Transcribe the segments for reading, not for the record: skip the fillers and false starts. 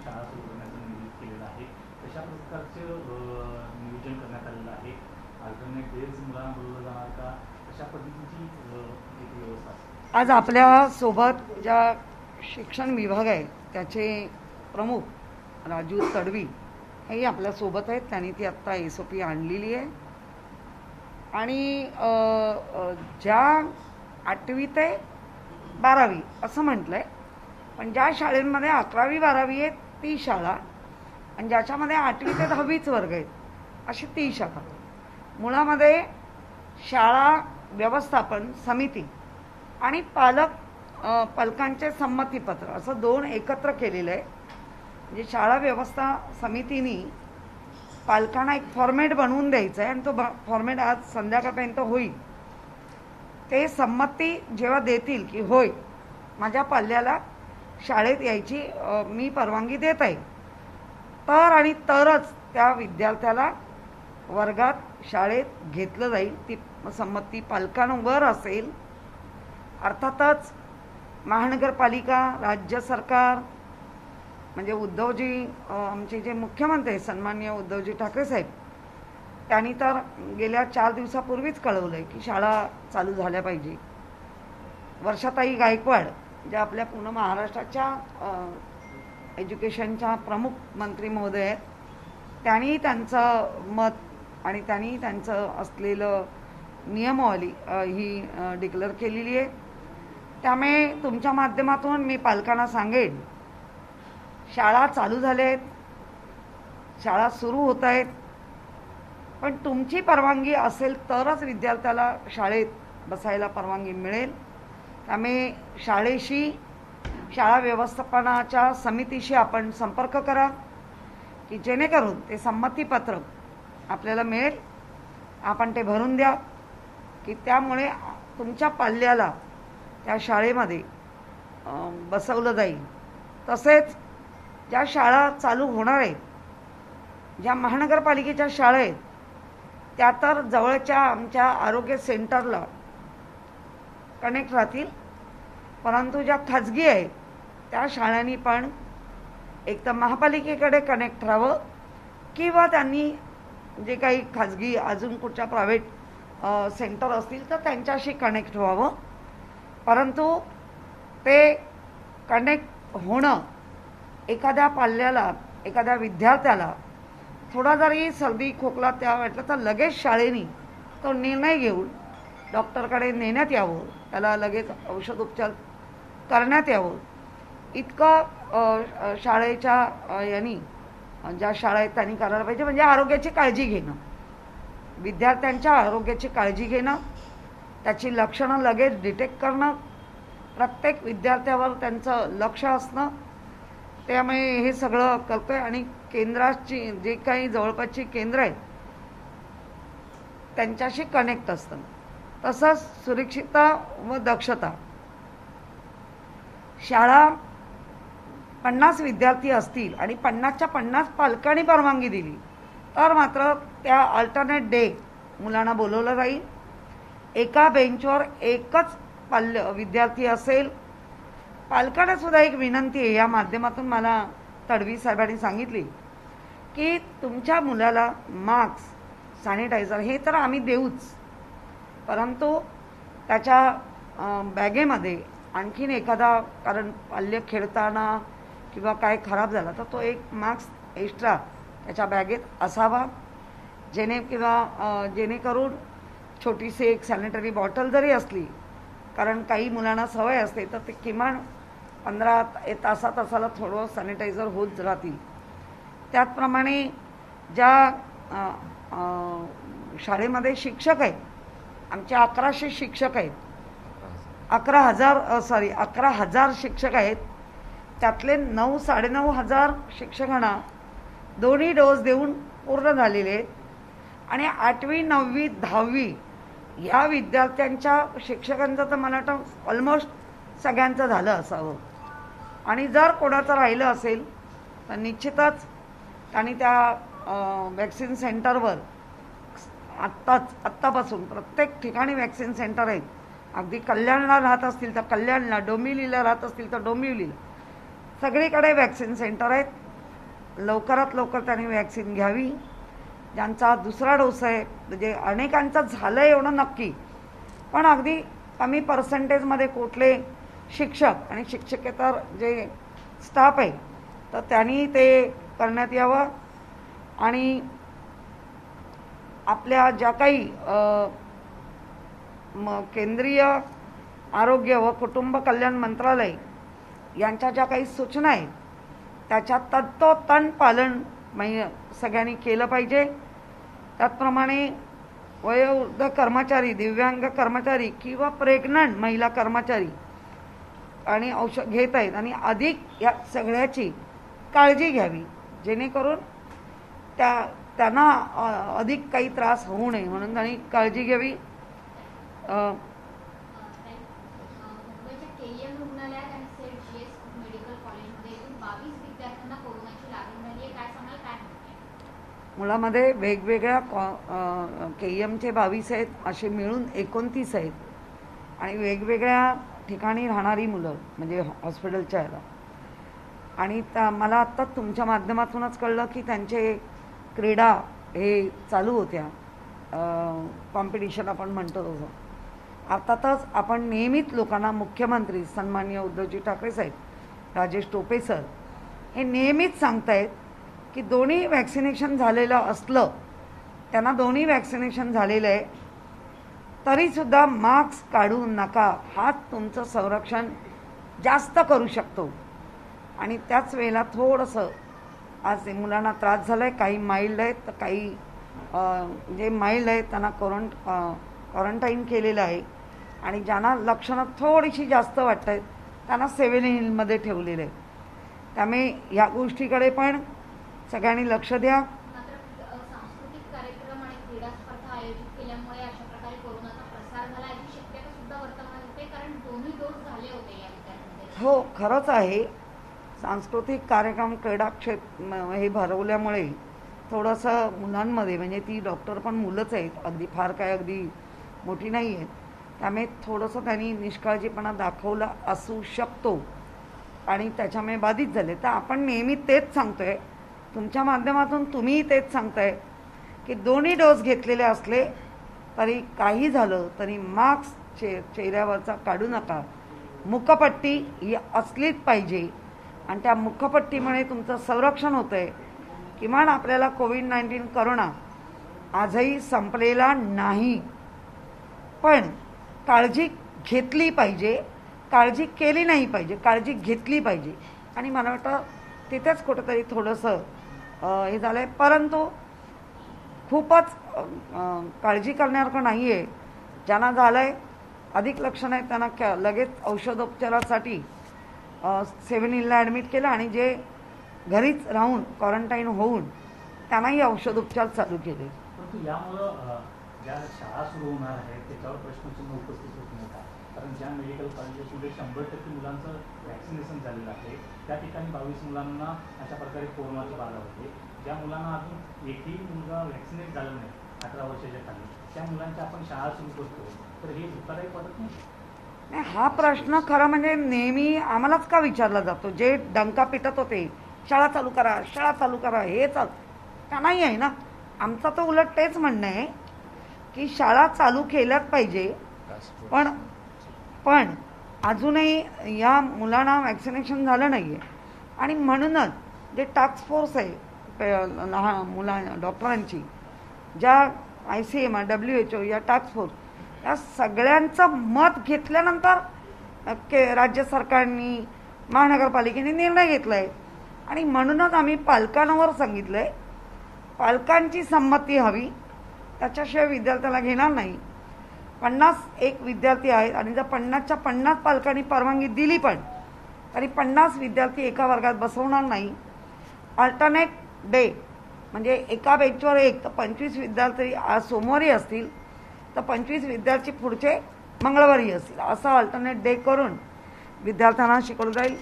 शाळा सुरू करण्याचं नियोजित केलेलं आहे. कशा प्रकारचं नियोजन करण्यात आलेलं आहे? अल्टरनेट डेज मुलांना बोलवलं जाणार का? कशा पद्धतीची तिथे व्यवस्था असेल? आज आपल्या सोबत ज्या शिक्षण विभाग आहे त्याचे प्रमुख राजू तडवी हेही आपल्यासोबत आहेत. त्यांनी ती आत्ता SOP आणलेली आहे. आणि ज्या 8वी ते 12वी असं म्हटलं आहे, पण ज्या शाळेंमध्ये 11वी 12वी आहे ती शाळा आणि ज्याच्यामध्ये 8वी ते 10वीच वर्ग आहेत अशी ती शाखा. मुळामध्ये शाळा व्यवस्थापन समिती आणि पालकांचे संमतीपत्र असं दोन एकत्र केलेलं आहे. म्हणजे शाळा व्यवस्था समितीने पालकांना एक फॉर्मॅट बनवून द्यायचा आहे आणि तो फॉर्मॅट आज संध्याकाळपर्यंत होईल. ते संमती जेव्हा देतील की होय माझ्या पाल्याला शाळेत यायची मी परवानगी देत आहे, तर आणि तरच त्या विद्यार्थ्याला वर्गात शाळेत घेतलं जाईल. ती संमती पालकांवर असेल. अर्थातच महानगरपालिका, राज्य सरकार म्हणजे उद्धवजी आमचे जे मुख्यमंत्री सन्माननीय उद्धवजी ठाकरे साहेब त्यांनी तर गेल्या 4 दिवसापूर्वीच कळवलं आहे की शाळा चालू झाल्या पाहिजे. वर्षाताई गायकवाड ज्या आपल्या पूर्ण महाराष्ट्राच्या एज्युकेशनच्या प्रमुख मंत्री महोदय आहेत, त्यांनी त्यांचं मत आणि त्यांनी त्यांचं असलेलं नियमावली ही डिक्लेअर केलेली आहे. त्यामुळे तुमच्या माध्यमातून मी पालकांना सांगेन, शाळा चालू झाल्या आहेत, शाळा सुरू होत आहेत, पण तुमची परवानगी असेल तरच विद्यार्थ्याला शाळेत बसायला परवानगी मिळेल. त्यामुळे शाळेशी, शाळा व्यवस्थापनाच्या समितीशी आपण संपर्क करा की जेणेकरून ते संमतीपत्र आपल्याला मिळेल. आपण ते भरून द्या की त्यामुळे तुमच्या पाल्याला त्या शाळेमध्ये बसवलं जाईल. तसेच ज्या शाळा चालू होणार आहेत, ज्या महानगरपालिकेच्या शाळा आहेत त्या तर जवळच्या आमच्या आरोग्य सेंटरला कनेक्ट राहतील, परंतु ज्या खाजगी आहेत त्या शाळांनी पण एक तर महापालिकेकडे कनेक्ट राहावं किंवा त्यांनी जे काही खाजगी अजून कुठच्या प्रायव्हेट सेंटर असतील तर त्यांच्याशी कनेक्ट व्हावं. परंतु ते कनेक्ट होणं एखाद्या पाल्याला, एखाद्या विद्यार्थ्याला थोडा जरी सर्दी खोकला त्या वाटलं तर लगेच शाळेने तो निर्णय घेऊन डॉक्टरकडे नेण्यात यावं, त्याला लगेच औषधोपचार करण्यात यावं. इतकं शाळेच्या यांनी, ज्या शाळा आहेत त्यांनी करायला पाहिजे. म्हणजे आरोग्याची काळजी घेणं, विद्यार्थ्यांच्या आरोग्याची काळजी घेणं, त्याची लक्षणं लगेच डिटेक्ट करणं, प्रत्येक विद्यार्थ्यावर त्यांचं लक्ष असणं. त्यामुळे हे सगळं करतोय आणि केंद्राची जे काही जवळपासची केंद्र आहेत त्यांच्याशी कनेक्ट असतं. तसंच सुरक्षितता व दक्षता. शाळा 50 विद्यार्थी असतील आणि 50च्या 50 पालकांनी परवानगी दिली तर मात्र त्या अल्टरनेट डे मुलांना बोलवलं जाईल. एका बेंचवर एकच विद्यार्थी असेल. पालकांना सुद्धा एक विनंती आहे या माध्यमातून, मला तडवी साहेबांनी सांगितली की तुमच्या मुलाला मास्क, सॅनिटायझर हे तर आम्ही देऊच, परंतु त्याच्या बॅगेमध्ये आणखीन एखादा, कारण पाल्य खेळताना किंवा काय खराब झाला तर तो एक मास्क एक्स्ट्रा त्याच्या बॅगेत असावा, जेणेकरून छोटीशी एक सॅनिटरी बॉटल जरी असली, कारण काही मुलांना सवय असते तर ते किमान 15 तासाला थोडं सॅनिटायझर होत राहतील. त्याचप्रमाणे ज्या शाळेमध्ये शिक्षक आहेत, आमचे 1100 शिक्षक आहेत, 11,000 शिक्षक आहेत, त्यातले 9,500 शिक्षकांना दोन्ही डोस देऊन पूर्ण झालेले आहेत. आणि 8वी 9वी 10वी या विद्यार्थ्यांच्या शिक्षकांचं तर मला वाटतं ऑलमोस्ट सगळ्यांचं झालं असावं. आणि जर कोणाचं राहिलं असेल तर निश्चितच त्यांनी त्या वॅक्सिन सेंटरवर आत्तापासून प्रत्येक ठिकाणी वॅक्सिन सेंटर आहेत. अगदी कल्याणला राहत असतील तर कल्याणला, डोंबिवलीला राहत असतील तर डोंबिवलीला, सगळीकडे वॅक्सिन सेंटर आहेत. लवकरात लवकर त्यांनी वॅक्सिन घ्यावी. ज्यांचा दुसरा डोस आहे, म्हणजे अनेकांचं झालं आहे एवढं नक्की, पण अगदी कमी पर्सेंटेजमध्ये कुठले शिक्षक आणि शिक्षकेतर जे स्टाफ आहे तर त्यांनी ते करण्यात यावं. आणि आपल्या ज्या काही केंद्रीय आरोग्य व कुटुंब कल्याण मंत्रालय यांच्या ज्या काही सूचना आहेत त्याच्या तत्तोतन पालन सगळ्यांनी केलं पाहिजे. त्याचप्रमाणे वयोवृद्ध कर्मचारी, दिव्यांग कर्मचारी किंवा प्रेग्नंट महिला कर्मचारी आणि औषध घेत आहेत आणि अधिक या सगळ्याची काळजी घ्यावी, जेणेकरून त्यांना अधिक काही त्रास होऊ नये म्हणून त्यांनी काळजी घ्यावी. मुलामध्ये वेगवेगळ्या KEMचे 22 आहेत, असे मिळून 29 आहेत आणि वेगवेगळ्या ठिकाणी राहणारी मुलं म्हणजे हॉस्पिटलच्या ह्याला. आणि मला आत्ता तुमच्या माध्यमातूनच कळलं की त्यांचे क्रीडा हे चालू होत्या, कॉम्पिटिशन आपण म्हणतो तसं. अर्थातच आपण नेहमीच लोकांना मुख्यमंत्री सन्माननीय उद्धवजी ठाकरे साहेब, राजेश टोपे सर हे नेहमीच सांगतायत की दोन्ही वॅक्सिनेशन झालेलं असलं, त्यांना दोन्ही वॅक्सिनेशन झालेलं आहे तरीसुद्धा मास्क काढू नका. हाच तुमचं संरक्षण जास्त करू शकतो. आणि त्याच वेळेला थोडंसं आज मुलांना त्रास झाला आहे, काही माइल्ड आहेत तर काही जे माइल्ड आहेत त्यांना क्वारंटाईन केलेलं आहे आणि ज्यांना लक्षणं थोडीशी जास्त वाटत आहेत त्यांना 7 हिलमध्ये ठेवलेलं आहे. त्यामुळे या गोष्टीकडे पण सगळ्यांनी लक्ष द्या. सांस्कृतिक कार्यक्रम आणि क्रीडा स्पर्धा आयोजित केल्यामुळे अशा प्रकारे कोरोनाचा प्रसार झाला याची शक्यता सुद्धा वर्तवण्यात येते, कारण दोन्ही डोस झाले होते या विद्यार्थ्यांचे. हो, खरंच आहे. सांस्कृतिक कार्यक्रम क्रीडा क्षेत्र हे भरवल्यामुळे थोडंसं मुलांमध्ये, म्हणजे ती डॉक्टर पण मुलंच आहेत, अगदी फार काय अगदी मोठी नाही आहेत, त्यामुळे थोडंसं त्यांनी निष्काळजीपणा दाखवला असू शकतो आणि त्याच्यामुळे बाधित झाले. तर आपण नेहमी तेच सांगतोय, तुमच्या माध्यमातून तुम्हीही तेच सांगताय की दोन्ही डोस घेतलेले असले तरी काही झालं तरी मास्क चेहऱ्यावरचा काढू नका. मुखपट्टी ही असलीच पाहिजे आणि त्या मुखपट्टीमुळे तुमचं संरक्षण होतं आहे. किमान आपल्याला कोविड-19 करोना आजही संपलेला नाही, पण काळजी घेतली पाहिजे, काळजी केली नाही पाहिजे, काळजी घेतली पाहिजे. आणि मला वाटतं तिथेच कुठंतरी थोडंसं हे झालं आहे, परंतु खूपच काळजी करण्यासारखं नाही आहे. ज्यांना झालं आहे, अधिक लक्षणं आहेत, त्यांना लगेच औषधोपचारासाठी 7 हिलला ॲडमिट केलं आणि जे घरीच राहून क्वारंटाईन होऊन त्यांनाही औषधोपचार चालू केले. परंतु यामुळं ज्या शाळा सुरू होणार आहेत त्याच्यावर प्रश्नचिन्ह उपस्थित होत नाही का? कारण ज्या मेडिकल कॉलेजेसमध्ये 100% मुलांचं वॅक्सिनेशन झालेलं आहे त्या ठिकाणी 22 मुलांना अशा प्रकारे कोरोनाची बाधा होते. ज्या मुलांना अजून एकही मुलगा वॅक्सिनेट झाला नाही 18 वर्षाच्या खाली, त्या मुलांच्या आपण शाळा सुरू करतो, तर हे धोकादायक वाटत नाही? हा प्रश्न खरा म्हणजे नेहमी आम्हालाच का विचारला जातो? जे डंका पिटत होते शाळा चालू करा, शाळा चालू करा, हे का नाही आहे ना. आमचं तर उलट तेच म्हणणं आहे की शाळा चालू केल्याच पाहिजे, पण अजूनही या मुलांना वॅक्सिनेशन झालं नाही आहे. आणि म्हणूनच जे टास्क फोर्स आहे लहान डॉक्टरांची, ज्या ICM WHO या टास्क फोर्स, या सगळ्यांचं मत घेतल्यानंतर राज्य सरकारनी महानगरपालिकेने निर्णय घेतला आहे. आणि म्हणूनच आम्ही पालकांवर सांगितलं आहे, पालकांची संमती हवी, त्याच्याशिवाय विद्यार्थ्याला घेणार नाही. 51 विद्यार्थी आहेत आणि जर 50च्या 50 पालकांनी परवानगी दिली पण तरी 50 विद्यार्थी एका वर्गात बसवणार नाही. अल्टरनेट डे म्हणजे एका बेंचवर एक, तर 25 विद्यार्थी आज सोमवारी असतील तर 25 विद्यार्थी पुढचे मंगळवारी असतील, असं अल्टरनेट डे करून विद्यार्थ्यांना शिकवलं जाईल.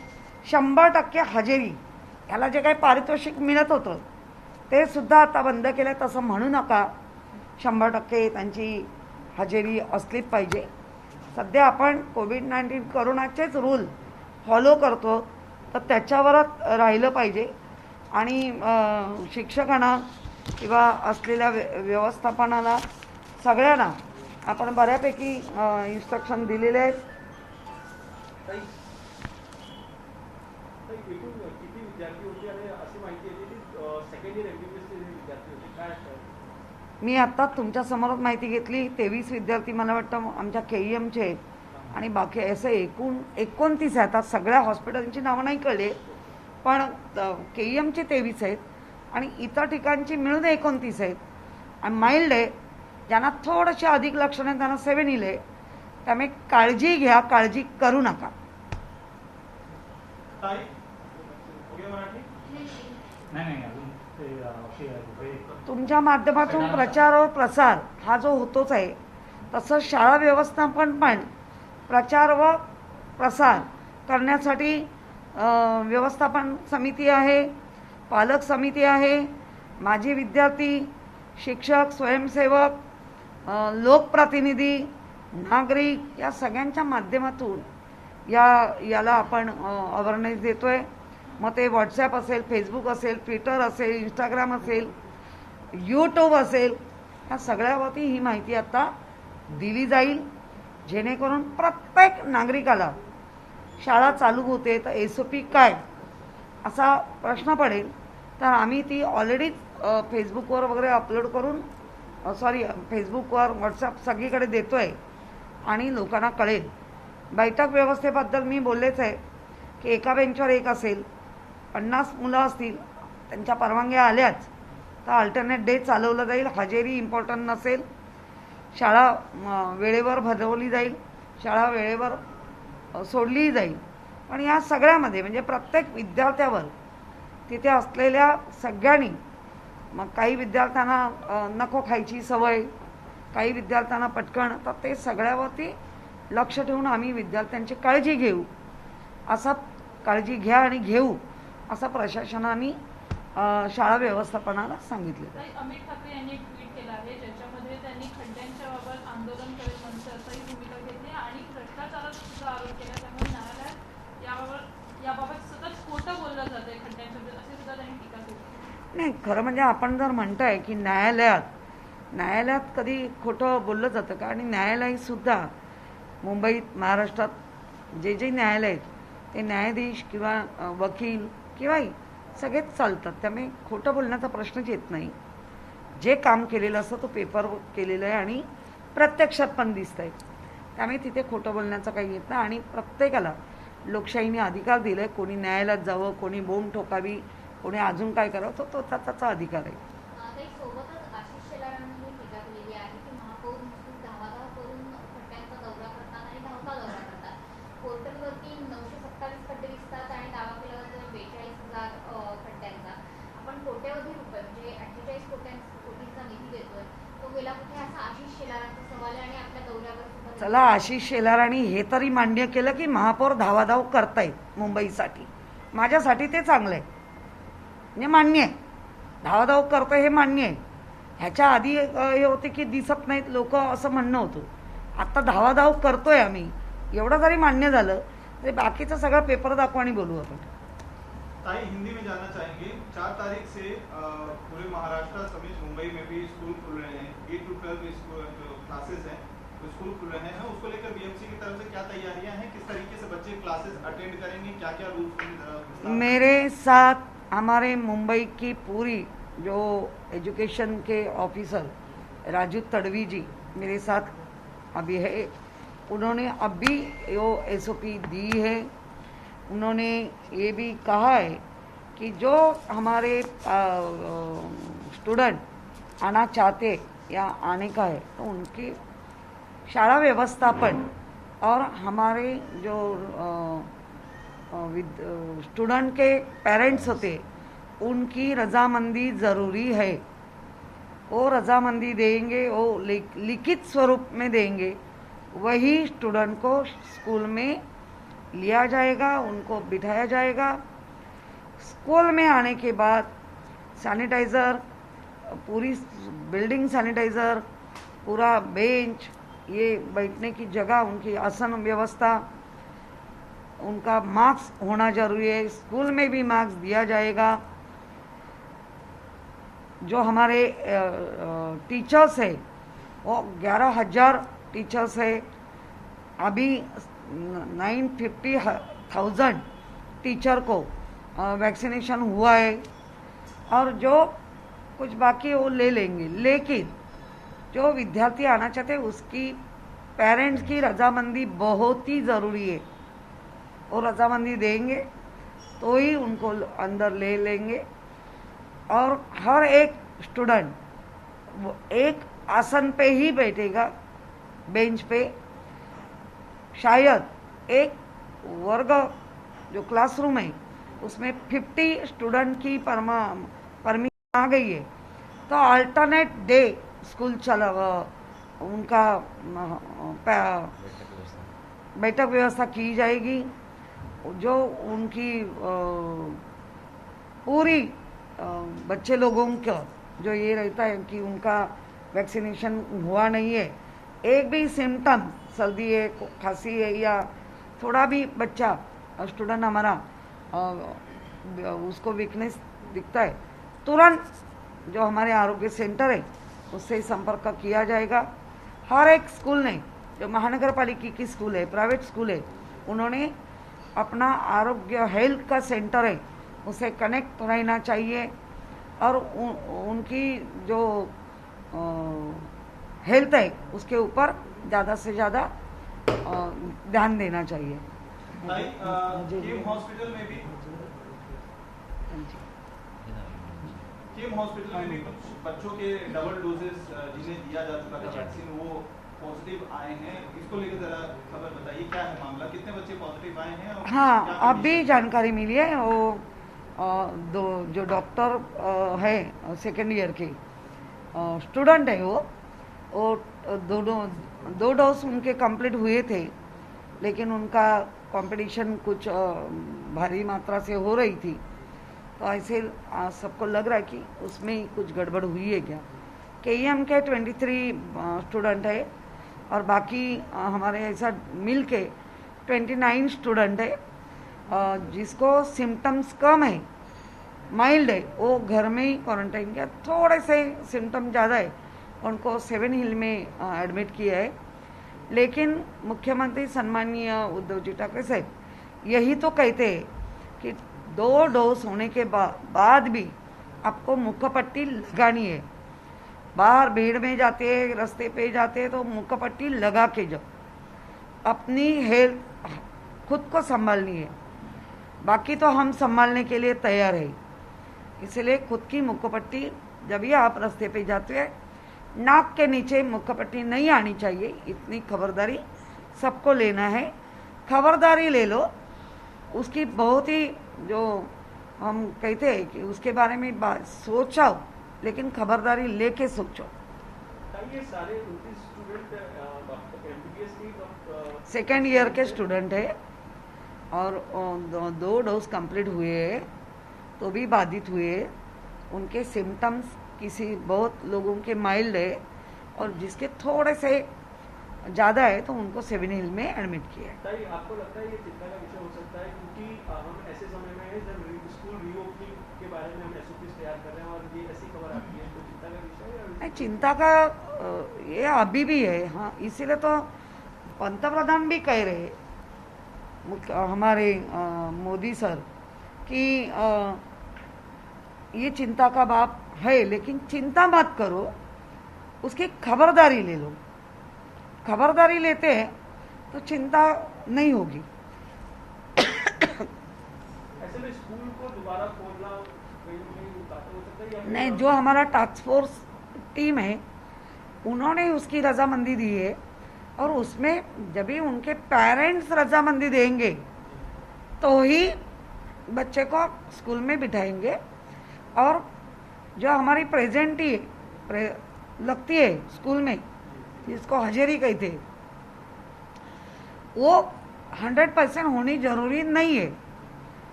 100% हजेरी, याला जे काही पारितोषिक मिळत होतं ते सुद्धा आता बंद केलं. तसं म्हणू नका, 100% त्यांची हजेरी असलीच पाहिजे. सध्या आपण कोविड-19 करोनाचेच रूल फॉलो करतो तर त्याच्यावरच राहिलं पाहिजे. आणि शिक्षकांना किंवा असलेल्या व्यवस्थापनाला सगळ्यांना आपण बऱ्यापैकी इन्स्ट्रक्शन दिलेले आहेत. किती विद्यार्थी होते आणि अशी माहिती येते की सेकंड इयर MBBS विद्यार्थी होते, काय मी आत्ता तुमच्या समोरच माहिती घेतली. 23 विद्यार्थी मला वाटतं आमच्या KEMचे आहेत आणि बाकी असे एकूण 29 आहेत. आता सगळ्या हॉस्पिटलची नावं नाही कळले, पण KEMचे 23 आहेत आणि इतर ठिकाणची मिळून 29 आहेत. आणि माइल्ड आहे, ज्यांना थोडंसे अधिक लक्षण आहे त्यांना 7 इले. त्यामुळे काळजी घ्या, काळजी करू नका. तुमच्या माध्यमातून प्रचार व प्रसार हा जो होतोच आहे, तसंच शाळा व्यवस्थापन पण प्रचार व प्रसार करण्यासाठी व्यवस्थापन समिती आहे, पालक समिती आहे, माजी विद्यार्थी, शिक्षक, स्वयंसेवक, लोकप्रतिनिधी, नागरिक या सगळ्यांच्या माध्यमातून याला आपण अवेअरनेस देतोय. मग ते व्हॉट्सॲप असेल, फेसबुक असेल, ट्विटर असेल, इंस्टाग्राम असेल, यूट्यूब असेल, या सगळ्यावरती ही माहिती आता दिली जाईल, जेणेकरून प्रत्येक नागरिकाला शाळा चालू होते तर SOP काय असा प्रश्न पडेल, तर आम्ही ती ऑलरेडी फेसबुकवर वगैरे अपलोड करून फेसबुकवर, व्हॉट्सॲप सगळीकडे देतोय आणि लोकांना कळेल. बैठक व्यवस्थेबद्दल मी बोललेच आहे की एका बेंचवर एक असेल, 50 मुलं असतील, त्यांच्या परवानग्या आल्याच तर अल्टरनेट डे चालवलं जाईल. हजेरी इम्पॉर्टंट नसेल, शाळा वेळेवर भरवली जाईल, शाळा वेळेवर सोडली जाईल. पण या सगळ्यामध्ये म्हणजे प्रत्येक विद्यार्थ्यावर तिथे असलेल्या सगळ्यांनी, मग काही विद्यार्थ्यांना नको खायची सवय, काही विद्यार्थ्यांना पटकन, तर ते सगळ्यावरती लक्ष ठेवून आम्ही विद्यार्थ्यांची काळजी घेऊ, असा काळजी घ्या आणि घेऊ असं प्रशासनाने शाळा व्यवस्थापनाला सांगितले. अमित ठाकरे यांनी एक ट्विट केलं आहे, ज्याच्यामध्ये त्यांनी खड्ड्यांच्या बाबत आंदोलन करेल म्हणून असाही भूमिका घेतली आणि भ्रष्टाचाराचा सुद्धा आरोप केला. त्यामुळे न्यायालयात याबाबत सतत खोटं बोललं जातंय खड्ड्यांच्या, असे सुद्धा त्यांनी टीका केली. नाही, खरं म्हणजे आपण जर म्हणताय की न्यायालयात कधी खोटं बोललं जातं का? आणि न्यायालय सुद्धा मुंबईत, महाराष्ट्रात जे न्यायालय आहेत ते न्यायाधीश किंवा वकील किंवाही सगळेच चालतात. त्यामुळे खोटं बोलण्याचा प्रश्नच येत नाही. जे काम केलेलं असतं तो पेपरवर केलेलं आहे आणि प्रत्यक्षात पण दिसत आहे. त्यामुळे तिथे खोटं बोलण्याचं काही येत नाही आणि प्रत्येकाला लोकशाहीने अधिकार दिला आहे. कोणी न्यायालयात जावं, कोणी बोंब ठोकावी, कोणी अजून काय करावं, तो त्याचा अधिकार आहे. सोबतच आशिष शेलारांनी टीका केलेली आहे की महापौर धावाधाव करून खड्ड्यांचा दौरा करतात आणि धावता दौरा करतात. पोर्टलवरती 927 खड्डे दिसतात आणि दावा केला जातो 42,000 खड्ड्यांचा. आपण कोट्यवधी रुपये म्हणजे 48 कोटींचा निधी देतोय, तो गेला कुठे असा आशिष शेलारांचा सवाल आहे. आणि आपल्या दौऱ्यावर सुद्धा चला, आशिष शेलारांनी हे तरी मान्य केलं की महापौर धावाधाव करतायत मुंबईसाठी. माझ्यासाठी ते चांगलं आहे, म्हणजे मान्य आहे. धावाधाव करतोय हे मान्य आहे. ह्याच्या आधी हे होते की दिसत नाहीत लोक असं म्हणणं होतं. आता धावाधाव करतोय आम्ही, एवढं जरी मान्य झालं तरी बाकीचं सगळं पेपर दाखवू आणि बोलू आपण. ताई, हिंदी में जानना चाहेंगे, 4 तारीख से पूरे महाराष्ट्र समेत मुंबई में भी स्कूल खुल रहे हैं. 8 to 12 जो क्लासेस हैं वो स्कूल खुल रहे हैं. उसको लेकर BMC की तरफ से क्या तैयारियां हैं, किस तरीके से बच्चे क्लासेस अटेंड करेंगे, क्या क्या रूल्स? मेरे साथ हमारे मुंबई की पूरी जो एजुकेशन के ऑफिसर राजू तड़वी जी मेरे साथ अभी है. उन्होंने अभी वो SOP दी है. उन्होंने ये भी कहा है कि जो हमारे स्टूडेंट आना चाहते या आने का है तो उनकी शाला व्यवस्थापन और हमारे जो स्टूडेंट के पेरेंट्स होते उनकी रजामंदी ज़रूरी है. वो रजामंदी देंगे, वो लिखित स्वरूप में देंगे, वही स्टूडेंट को स्कूल में लिया जाएगा, उनको बिठाया जाएगा. स्कूल में आने के बाद सैनिटाइज़र, पूरी बिल्डिंग सैनिटाइज़र, पूरा बेंच, ये बैठने की जगह, उनकी आसन व्यवस्था, उनका मास्क होना जरूरी है. स्कूल में भी मास्क दिया जाएगा. जो हमारे टीचर्स है वो 11,000 टीचर्स है। अभी 950,000 टीचर को वैक्सीनेशन हुआ है और जो कुछ बाकी वो ले लेंगे, लेकिन जो विद्यार्थी आना चाहते हैं उसकी पेरेंट्स की रजामंदी बहुत ही ज़रूरी है। वो रजामंदी देंगे तो ही उनको अंदर ले लेंगे। और हर एक स्टूडेंट वो एक आसन पे ही बैठेगा, बेंच पे। शायद एक वर्ग जो क्लासरूम है उसमें 50 स्टूडेंट की परमिशन आ गई है, तो अल्टरनेट डे स्कूल चला उनका बैठक व्यवस्था की जाएगी। जो उनकी पूरी बच्चे लोगों का जो ये रहता है कि उनका वैक्सीनेशन हुआ नहीं है, एक भी सिम्टम सर्दी है, खांसी है या थोड़ा भी बच्चा स्टूडेंट हमारा उसको वीकनेस दिखता है, तुरंत जो हमारे आरोग्य सेंटर है उससे संपर्क किया जाएगा। हर एक स्कूल ने, जो महानगर पालिका की स्कूल है, प्राइवेट स्कूल है, उन्होंने अपना आरोग्य हेल्थ का सेंटर है उसे कनेक्ट रहना चाहिए और उनकी जो हेल्थ है उसके ऊपर ज़्यादा से ज़्यादा ध्यान देना चाहिए। किम हॉस्पिटल में भी कुछ बच्चों के डबल डोजेस जिन्हें दिया जा चुका था वैक्सीन, वो पॉजिटिव आए हैं। इसको लेकर जरा खबर बताइए, क्या है मामला, कितने बच्चे पॉजिटिव आए हैं? हाँ, अब भी जानकारी मिली है। वो दो जो डॉक्टर है सेकेंड ईयर के स्टूडेंट है, वो दो डोज उनके कंप्लीट हुए थे, लेकिन उनका कंपटीशन कुछ भारी मात्रा से हो रही थी, तो ऐसे सबको लग रहा है कि उसमें कुछ गड़बड़ हुई है क्या। KEM के 23 स्टूडेंट है और बाकी हमारे ऐसा मिल के 29 स्टूडेंट है। जिसको सिम्टम्स कम है, माइल्ड है, वो घर में ही क्वारंटाइन किया। थोड़े से सिम्टम ज़्यादा है, उनको 7 हिल में एडमिट किया है। लेकिन मुख्यमंत्री सम्माननीय उद्धव जी ठाकरे साहब यही तो कहते हैं कि 2 डोज होने के बाद भी आपको मुखपट्टी लगानी है। बाहर भीड़ में जाते हैं, रास्ते पे जाते हैं, तो मुखपट्टी लगा के जाओ। अपनी हेल्थ खुद को संभालनी है, बाकी तो हम संभालने के लिए तैयार है। इसलिए खुद की मुखपट्टी, जब भी आप रास्ते पे जाते हैं, नाक के नीचे मुखपट्टी नहीं आनी चाहिए। इतनी खबरदारी सबको लेना है। खबरदारी ले लो, उसकी बहुत ही जो हम कहते हैं कि उसके बारे में सोचो, लेकिन खबरदारी लेके सोचो। ये सारे 29 स्टूडेंट MBBS की सेकेंड ईयर के स्टूडेंट है और 2 डोज कंप्लीट हुए हैं, तो भी बाधित हुए। उनके सिम्टम्स किसी बहुत लोगों के माइल्ड है और जिसके थोड़े से ज़्यादा है तो उनको 7 हिल में एडमिट किया है। आपको लगता है ये चिंता का विषय हो सकता है, क्योंकि हम ऐसे समय में हैं जब स्कूल रीओपनिंग के बारे में हम SOPs तैयार कर रहे हैं और ये ऐसी खबर आती है, तो चिंता का विषय है? नहीं, चिंता का ये अभी भी है। हाँ, इसीलिए तो पंतप्रधान भी कह रहे हमारे मोदी सर कि ये चिंता का बात है, लेकिन चिंता मत करो, उसकी खबरदारी ले लो। खबरदारी लेते हैं तो चिंता नहीं होगी। ऐसे में स्कूल को दोबारा खोलना हो सकता है? नहीं, जो हमारा टास्क फोर्स टीम है उन्होंने उसकी रजामंदी दी है और उसमें जब भी उनके पेरेंट्स रजामंदी देंगे तो ही बच्चे को स्कूल में बिठाएंगे। और जो हमारी प्रेजेंटी लगती है स्कूल में, जिसको हाजिरी कहते हैं, वो 100% होनी जरूरी नहीं है।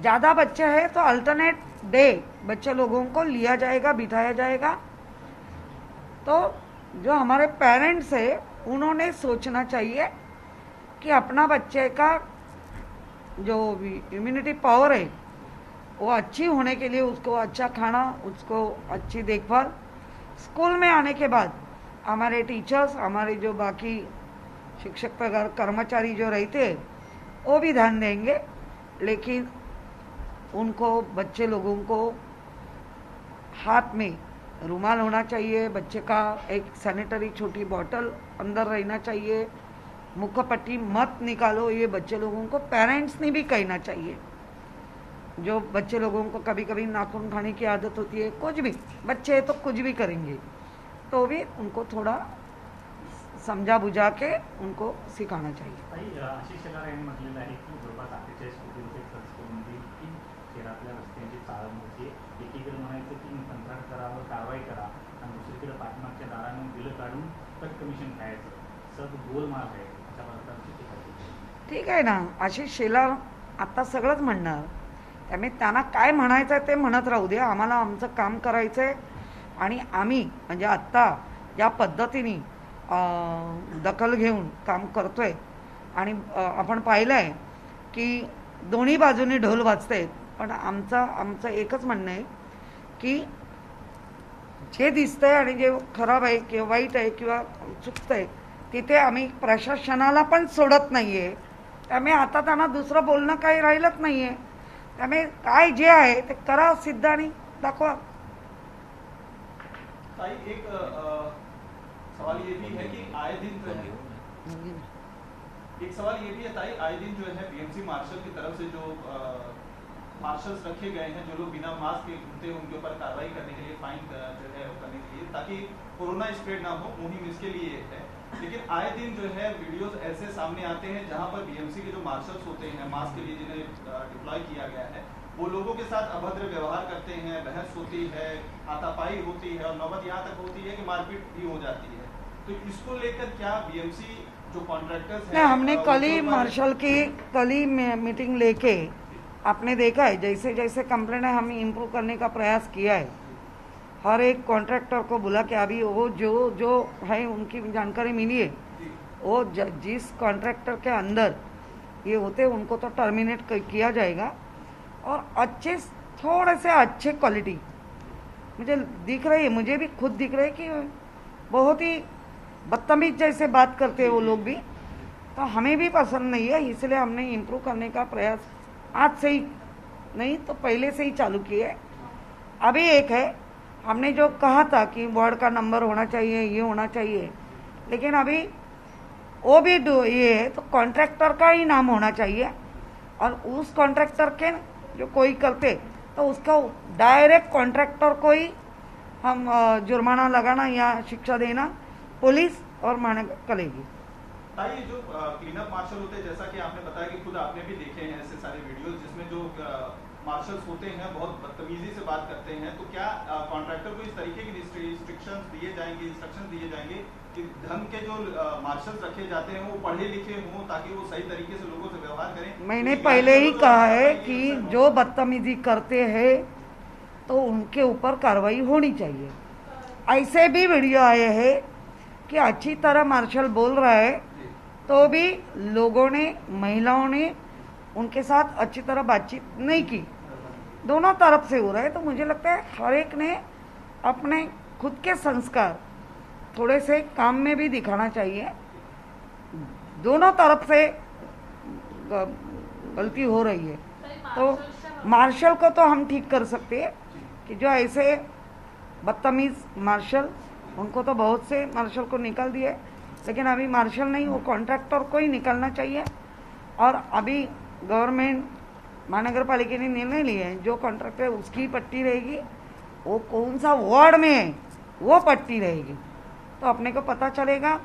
ज़्यादा बच्चे हैं तो अल्टरनेट डे बच्चे लोगों को लिया जाएगा, बिठाया जाएगा। तो जो हमारे पेरेंट्स है उन्होंने सोचना चाहिए कि अपना बच्चे का जो इम्यूनिटी पावर है वो अच्छी होने के लिए उसको अच्छा खाना, उसको अच्छी देखभाल, स्कूल में आने के बाद हमारे टीचर्स, हमारे जो बाकी शिक्षक वगैरह कर्मचारी जो रहते हैं वो भी ध्यान देंगे। लेकिन उनको, बच्चे लोगों को हाथ में रुमाल होना चाहिए, बच्चे का एक सैनिटरी छोटी बोतल अंदर रहना चाहिए, मुखपट्टी मत निकालो, ये बच्चे लोगों को पेरेंट्स ने भी कहना चाहिए। जो बच्चे लोगों को कभी कभी नाखून खाने की आदत होती है, कुछ भी बच्चे तो कुछ भी करेंगे, तो भी उनको थोड़ा समझा बुझा के उनको सिखाना चाहिए। ताई, आशिष शेलार यांनी म्हटलेलं आहे की जवळपास 48 कोटींचे खर्च करून देखील शहरातल्या रस्त्यांची चाळण होते। एकीकडे म्हणायचं की कंत्राटदारावर कारवाई करा आणि दुसरीकडे पाठीमागच्या दाराने बिलं काढून कट कमिशन खायचं, सब गोलमाल आहे, अशा प्रकारची टीका केली। ठीक आहे ना, आशिष शेलार आता सगळंच म्हणणार, त्यामुळे त्यांना काय म्हणायचं आहे ते म्हणत राहू दे, आम्हाला आमचं काम करायचं आहे। आणि आम्ही म्हणजे आत्ता ज्या पद्धतीने दखल घेऊन काम करतोय आणि आपण पाहिलं आहे की दोन्ही बाजूनी ढोल वाजतायत, पण आमचं एकच म्हणणं आहे की जे दिसतंय आणि जे खराब आहे किंवा वाईट आहे किंवा चुकतंय तिथे आम्ही प्रशासनाला पण सोडत नाहीये। त्यामुळे आता त्यांना दुसरं बोलणं काही राहिलंच नाहीये। त्यामुळे काय जे आहे ते करा सिद्ध आणि दाखवा। ताई, एक सवाल ये भी है कि आए दिन जो है, एक सवाल ये भी है ताई, आए दिन जो है बीएमसी मार्शल की तरफ से जो मार्शल्स रखे गए हैं, जो लोग बिना मास्क के घूमते हैं उनके ऊपर कार्रवाई करने के लिए, फाइन जो है करने के लिए, ताकि कोरोना स्प्रेड ना हो, मुहिम इसके लिए है। लेकिन आए दिन जो है वीडियोस ऐसे सामने आते हैं जहां पर बीएमसी के जो मार्शल्स होते हैं मास्क के लिए जिन्हें डिप्लॉय किया गया है, वो लोगों के साथ अभद्र व्यवहार करते हैं, बहस होती है, हाथापाई होती है और नौबत यहाँ तक होती है कि मारपीट भी हो जाती है। तो इसको लेकर क्या बीएमसी जो कॉन्ट्रैक्टर्स हैं, हमने कल ही मार्शल की मीटिंग लेके आपने देखा है, जैसे जैसे कंप्लेंट है हमने इम्प्रूव करने का प्रयास किया है। हर एक कॉन्ट्रैक्टर को बुला के अभी वो जो है उनकी जानकारी मिली है, वो जिस कॉन्ट्रैक्टर के अंदर ये होते उनको तो टर्मिनेट किया जाएगा और अच्छे, थोड़े से अच्छे क्वालिटी मुझे दिख रही है, मुझे भी खुद दिख रही है कि बहुत ही बदतमीज जैसे बात करते हैं वो लोग भी, तो हमें भी पसंद नहीं है। इसलिए हमने इम्प्रूव करने का प्रयास आज से ही नहीं तो पहले से ही चालू किया है। अभी एक है, हमने जो कहा था कि वार्ड का नंबर होना चाहिए, ये होना चाहिए, लेकिन अभी वो भी ये है तो कॉन्ट्रैक्टर का ही नाम होना चाहिए और उस कॉन्ट्रैक्टर के जो कोई करते तो उसका डायरेक्ट कॉन्ट्रैक्टर को ही हम जुर्माना लगाना या शिक्षा देना पुलिस और माने करेगी। ताई, जो क्लीनअप मार्शल होते हैं, जैसा कि आपने बताया कि खुद आपने भी देखे हैं ऐसे सारे वीडियोस जिसमें जो मार्शल्स होते हैं बहुत बदतमीजी से बात करते हैं, तो क्या कॉन्ट्रैक्टर को इस तरीके की इंस्ट्रक्शंस दिए जाएंगे कि ढंग के जो मार्शल्स रखे जाते हैं वो पढ़े लिखे हों ताकि वो सही तरीके से लोगों से व्यवहार करें? मैंने पहले ही कहा है कि जो बदतमीजी करते हैं तो उनके ऊपर कार्रवाई होनी चाहिए। ऐसे भी वीडियो आए हैं कि अच्छी तरह मार्शल बोल रहा है तो भी लोगों ने, महिलाओं ने उनके साथ अच्छी तरह बातचीत नहीं की, दोनों तरफ से हो रहा है। तो मुझे लगता है हर एक ने अपने खुद के संस्कार थोड़े से काम में भी दिखाना चाहिए। दोनों तरफ से गलती हो रही है, तो मार्शल को तो हम ठीक कर सकते हैं कि जो ऐसे बदतमीज मार्शल, उनको तो बहुत से मार्शल को निकाल दिए, लेकिन अभी मार्शल नहीं, वो कॉन्ट्रैक्टर को ही निकालना चाहिए। और अभी गवर्नमेंट, महानगर पालिका ने निर्णय लिया है जो कॉन्ट्रैक्टर है उसकी पट्टी रहेगी, वो कौन सा वार्ड में है वो पट्टी रहेगी, तो अपने को पता चलेगा।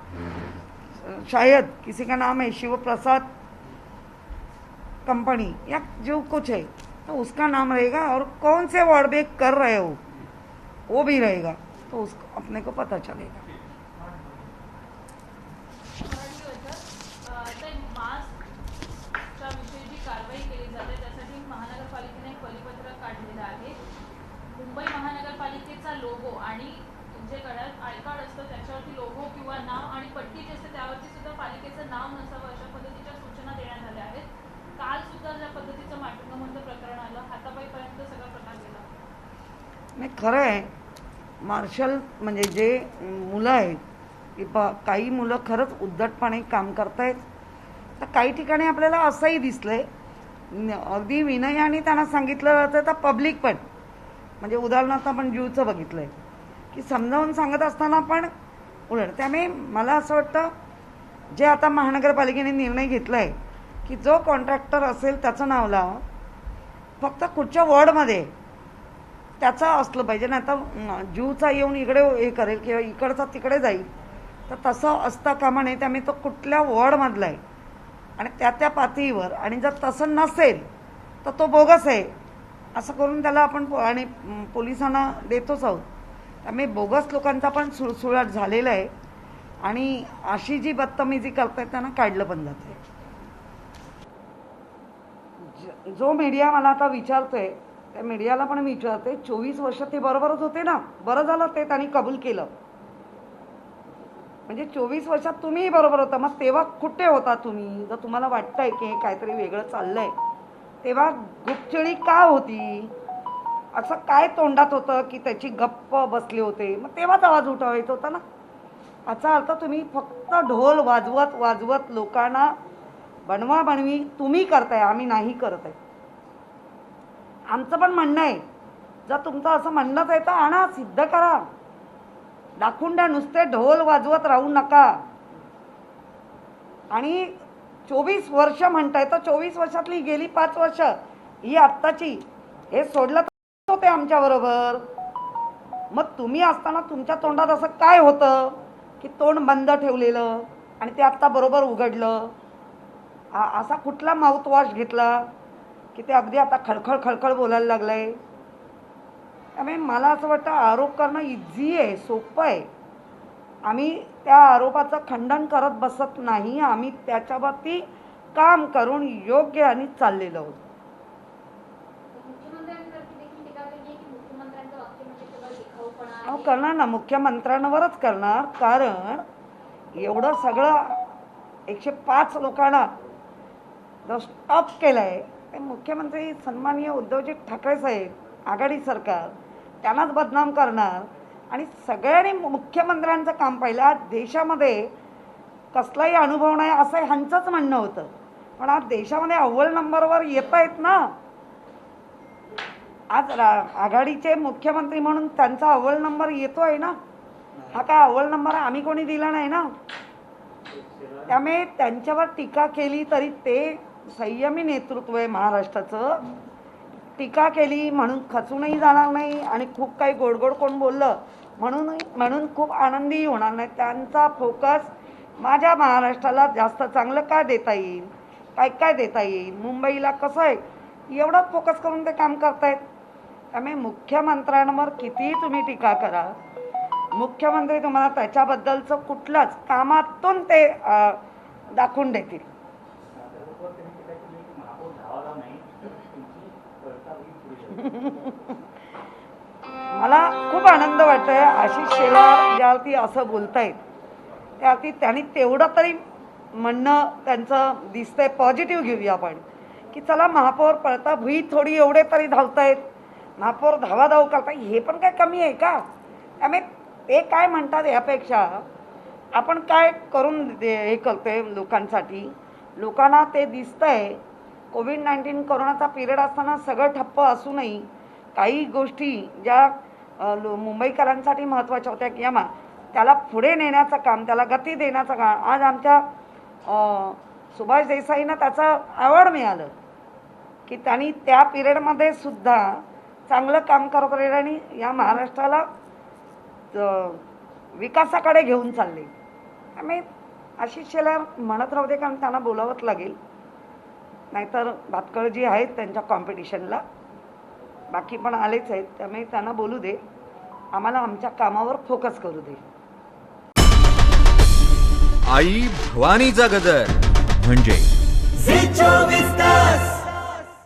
शायद किसी का नाम है शिव प्रसाद कंपनी या जो कुछ है तो उसका नाम रहेगा और कौन से वार्ड में कर रहे हो वो भी रहेगा, तो उसको अपने को पता चलेगा। मास्कच्या विषयी जी कारवाई केली जाते त्यासाठी महानगरपालिकेने एक परिपत्रक काढलेलं आहे। मुंबई महानगरपालिकेचा लोगो आणि जे गळ्यात आय कार्ड असतं त्याच्यावरती लोगो किंवा नाव आणि पट्टी जी असते त्यावरती सुद्धा पालिकेचं नाव नसावं अशा पद्धतीच्या सूचना देण्यात आल्या आहेत। काल सुद्धा ज्या पद्धतीचं माटुंगामधलं प्रकरण आलं, हातापाईपर्यंत सगळा प्रकार गेला. नाही, खरं आहे. मार्शल म्हणजे जे मुलं आहेत की काही मुलं खरंच उद्धटपणे काम करतायत, तर काही ठिकाणी आपल्याला असंही दिसलंय. अगदी विनयाने त्यांना सांगितलं जातं, तर पब्लिक पण, म्हणजे उदाहरणार्थ आपण ज्यूचं बघितलंय की समजावून सांगत असताना पण उलट. त्यामुळे मला असं वाटतं जे आता महानगरपालिकेने निर्णय घेतला आहे की जो कॉन्ट्रॅक्टर असेल त्याचं नाव लावा, फक्त कुठच्या वॉर्डमध्ये त्याचं असलं पाहिजे. नाही तर ज्यूचा येऊन इकडे हे करेल किंवा इकडचा तिकडे जाईल, तर तसं असता कामा नये. त्यामुळे तो कुठल्या वॉर्डमधला आहे आणि त्या पातळीवर, आणि जर तसं नसेल तर तो बोगस आहे असं करून त्याला आपण आणि पोलिसांना देतोच आहोत. त्यामुळे बोगस लोकांचा पण सुळसुळाट झालेला आहे आणि अशी जी बदतमीजी करतायत त्यांना काढलं पण जातं. जो मीडिया मला आता विचारतोय त्या मीडियाला पण विचारते, 24 वर्ष ते बरोबरच होते ना, बरं झालं ते त्यांनी कबूल केलं. म्हणजे 24 वर्षात तुम्हीही बरोबर होता, मग तेव्हा कुठे होता तुम्ही? जर तुम्हाला वाटतंय की हे काहीतरी वेगळं चाललंय, तेव्हा गुपचिळी का होती? असं काय तोंडात होतं की त्याची गप्प बसले होते? मग तेव्हाच आवाज उठवायचा होता ना. याचा अर्थ तुम्ही फक्त ढोल वाजवत वाजवत लोकांना बनवाबनवी तुम्ही करताय, आम्ही नाही करत आहे. आमचं पण म्हणणं आहे, जर तुमचं असं म्हणणंच आहे तर आणा, सिद्ध करा, दाखवून द्या. नुसते ढोल वाजवत राहू नका. आणि 24 वर्ष म्हणताय, तर 24 वर्षातली गेली 5 वर्ष ही आत्ताची, हे सोडलं तर होते आमच्याबरोबर. मग तुम्ही असताना तुमच्या तोंडात असं काय होतं की तोंड बंद ठेवलेलं आणि ते आत्ता बरोबर उघडलं? असा कुठला माउथवॉश घेतला की ते अगदी आता खळखळ खळखळ बोलायला लागलंय? त्यामुळे मला असं वाटतं आरोप करणं इझी आहे, सोपं आहे. आम्ही त्या आरोपाचं खंडन करत बसत नाही, आम्ही त्याच्यावरती काम करून योग्य आणि चाललेलो आहोत. करणार ना, मुख्यमंत्र्यांवरच करणार. कारण एवढं सगळं 105 लोकांना जो स्टॉप केलं आहे ते मुख्यमंत्री सन्माननीय उद्धवजी ठाकरे साहेब, आघाडी सरकार, त्यांनाच बदनाम करणार. आणि सगळ्यांनी मुख्यमंत्र्यांचं काम पाहिलं. आज देशामध्ये कसलाही अनुभव नाही असं ह्यांचंच म्हणणं होतं, पण आज देशामध्ये अव्वल नंबरवर येत आहेत ना. आज आघाडीचे मुख्यमंत्री म्हणून त्यांचा अव्वल नंबर येतो आहे ना. हा काय अव्वल नंबर आम्ही कोणी दिला नाही ना. त्यामुळे त्यांच्यावर टीका केली तरी ते संयमी नेतृत्व आहे महाराष्ट्राचं. टीका केली म्हणून खचूनही जाणार नाही आणि खूप काही गोडगोड कोण बोललं म्हणून खूप आनंदीही होणार नाही. त्यांचा फोकस माझ्या महाराष्ट्राला जास्त चांगलं काय देता येईल, काय देता येईल, मुंबईला कसं आहे, एवढंच फोकस करून ते काम करतायत. त्यामुळे मुख्यमंत्र्यांवर कितीही तुम्ही टीका करा, मुख्यमंत्री तुम्हाला त्याच्याबद्दलचं कुठलंच कामातून ते दाखवून देतील. मला खूप आनंद वाटतोय आशिष शेलार ज्यावरती असं बोलतायत त्यावरती त्यांनी तेवढं तरी म्हणणं त्यांचं दिसतंय. पॉझिटिव्ह घेऊया आपण की चला महापौर पळता भुई थोडी एवढे तरी धावतायत, महापौर धावाधाव करतायत, हे पण काय कमी आहे का? त्यामुळे ते काय म्हणतात यापेक्षा आपण काय करून हे करतोय लोकांसाठी, लोकांना ते दिसतंय. कोविड-19 कोरोनाचा पिरियड असताना सगळं ठप्प असूनही काही गोष्टी ज्या मुंबईकरांसाठी महत्त्वाच्या होत्या किंवा त्याला पुढे नेण्याचं काम, त्याला गती देण्याचं काम, आज आमच्या सुभाष देसाईंना त्याचं अवॉर्ड मिळालं की त्यांनी त्या पिरियडमध्ये सुद्धा चांगलं काम करत राहिलं आणि या महाराष्ट्राला विकासाकडे घेऊन चालले. त्यामुळे आशिष शेलार म्हणत राहू दे, कारण त्यांना बोलावंच लागेल, नाहीतर भातकळजी आहेत त्यांच्या कॉम्पिटिशनला, बाकी पण आलेच आहेत. त्यामुळे त्यांना बोलू दे, आम्हाला आमच्या कामावर फोकस करू दे. आई भवानीचा गजर म्हणजे